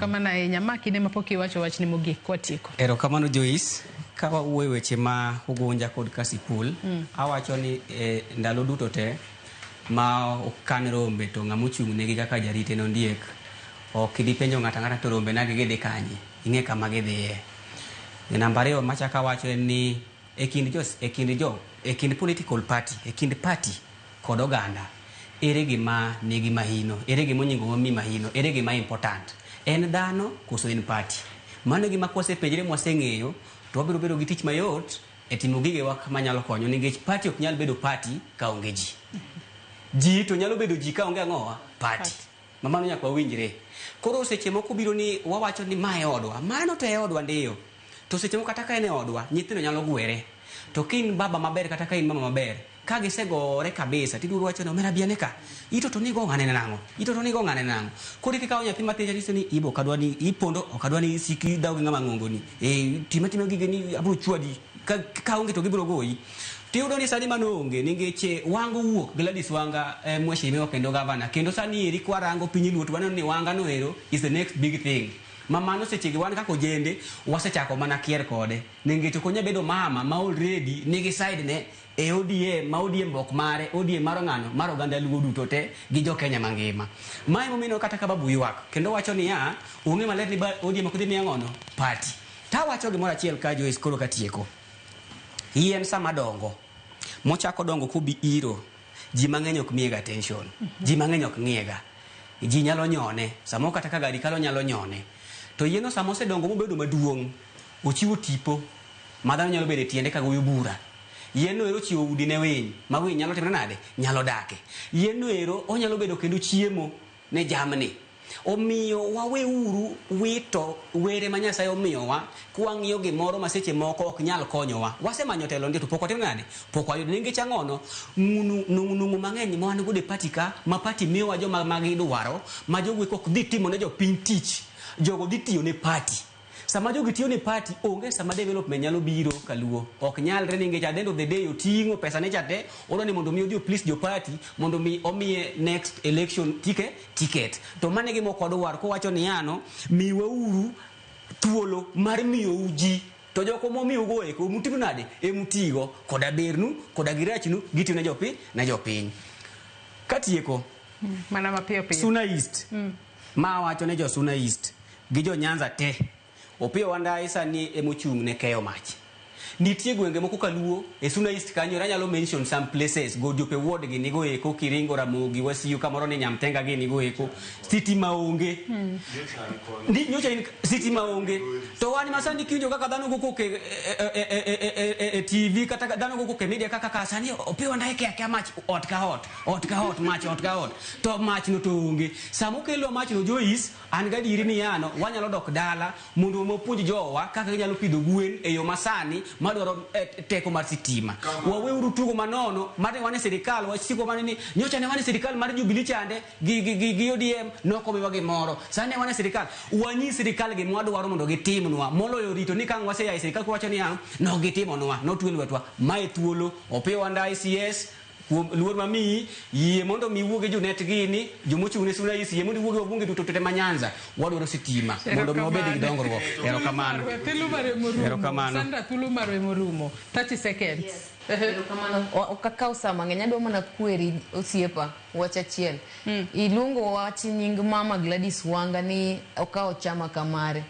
Kamana nyamaki ne mapoki wacho wach ni mogik kwatieko. Erokamano Joyce, kawa uwe weche ma ugunja kod kasipul, awacho ni ndalo duto te ma okan rombe to ng'amochung' negi kaka jarite nondiek. Ok dipenjo ng'ata to rombe nagi gidhi kanye, ing'e kama gidhiye. Namba 2 machaka wacho ni e kind political party, e kind party kod oganda, ere gima nigi mahino, ere gima onyingo mami mahino, ere gima important. En dhano koso en party. Mano gima kwasepenjre mwaseng'eyo to wabiro bedo gi tich mayot e timo gigewa kama nyalo konyo, nikech party ok nyal bedo party ka onge ji. Ji to nyalo bedo ji ka onge ang'owa party. Mamano nyaka wawinjre. Koro seche moko biro ni wawacho ni mae odwa, mano to e odwa ndiyo. To seche moko kata ka en e odwa, nyithindo nyalo gwere. To kin baba maber kata ka in mama maber, ka gisegore kabisa tiduro wacho no mera biane ka ito to nigo ng'ane nango, ito to nigo ng'ane nango. Koro kikawo nyathi matin tiso ni ibo kadwani ipondo okadwani siki daw gi ng'ama ng'ongoni, timatimo gige ni abro chwadi ka onge to gibro goyi. Tiyudo ni sani manonge ningeche wango wuok Gladys Wanga mweshimiwa kendo gavana, kendo sani eri kwarango piny luot waneno ni Wanga no ero is the next big thing. Mamano seche gi wan kako jende wasechako mana kier kode, ningeche konya bedo mama ma already nigi side ne e ODM ma ODM bok mare, ODM maro ng'ano maro ganda luo duto te gi jo Kenya mangima. Mae momino kata ka babu ywak kendo wacho ni ya ung'e maler ni ODM ok dhi miya ng'ono party. Ta wacho gimoro achiel ka Joyce koro katieko. Yien sama dongo mochako dongo kubi iro, ji mang'eny ok miega attention, ji mang'eny ok ng'iega, ji nyalo nyone, samo kata ka gari kalo nyalo nyone. To yieno samo se dongo mobedo maduong', ochiwo tipo madhano nyalo bedo tiende ka goyo bura. Yieno ero chiwo udi ne winy, ma winy nyalo timre nade, nyalo dake. Yieno ero onyalo bedo kendo chiemo ne jamni. Omiyo wawe uru wito were ma Nyasaye omiyowa kwang'iyo gimoro ma seche moko ok nyal konyowa. Wasemanyo telo ndi to pok watim nade, pok wayudo. Ninge chang'ono nung'u mang'eny ma wan gode party ka, ma party miyowa joma magidwaro, ma jogo ok dhi timo ne jopiny tich, jogo dhi tiyo ne party. Sama jogi tiyo ne party, onge sama development nyalo biro kaluo. Ok nyalre ninge at the end of the day oting'o pesa ne chate, odo ni mondo mi odhi please jo party, mondo mi omiye next election ticket. To mane gi moko odwar ko wacho ni yano, miwa uru thuolo mar miyo uji. To joko momiyo go eko mutimo nade, mutigo koda bernu, koda girachnu, gitiyo ne jopiny. Katieko. Mana mapiyo piyo. Suna East. Ma wacho ne jo Suna East. Gi jo Nyanza te. Opiyo wanda isa ni emochung' ne keyo mach. Nitie gwenge moko kaluo e Suna East kanyo, ranyalo mention some places. Godiope ward gi nigo eko, Kiringo, Ramogi, Wasiu, kamoro ni Nyamtenga gi nigo eko. City maonge. Ndi nyocha city maonge. To wani masandi kijo kaka dhano goko ke TV kata dhano goko ke media kaka kasani opiyo wanda eke mach ot ka ot. To mach no to onge. Samo kelo mach no Joyce an gadiri ni yano wanyalo dok dala mondo mopuonj jowa kaka nyalo pidho gwen e yo masani madwaro teko mar sitima. Wawe uru tugo manono mane wane serikal wachiko mane ni nyocha ne wane serikal mar Jubilee chande gi ODM nokomiwa gimoro. Sane wane serikal wanyi serikal gi mwadwaro mondo gitimnwa moloyo rito ni kang wase ya serikal ko wacho ni no gitimonwa no tuwe lwetwa. Mae thuolo opiyo wanda ICS luor mami yie mondo mi wuoge jonet gini jomochung' ne Suna East, yie mondo wuoge wabunge duto te ma Nyanza wadwaro sitima mondo mi wabed gi dongruok. Erokamano. Sandra thuolo marwe morumo 30 seconds. Erokamano. Okakaw sama ng'eny adwa mana kweri osiepa wach achiel. Iluongo wach nying mama Gladys Wanga ni okawo chama kamare.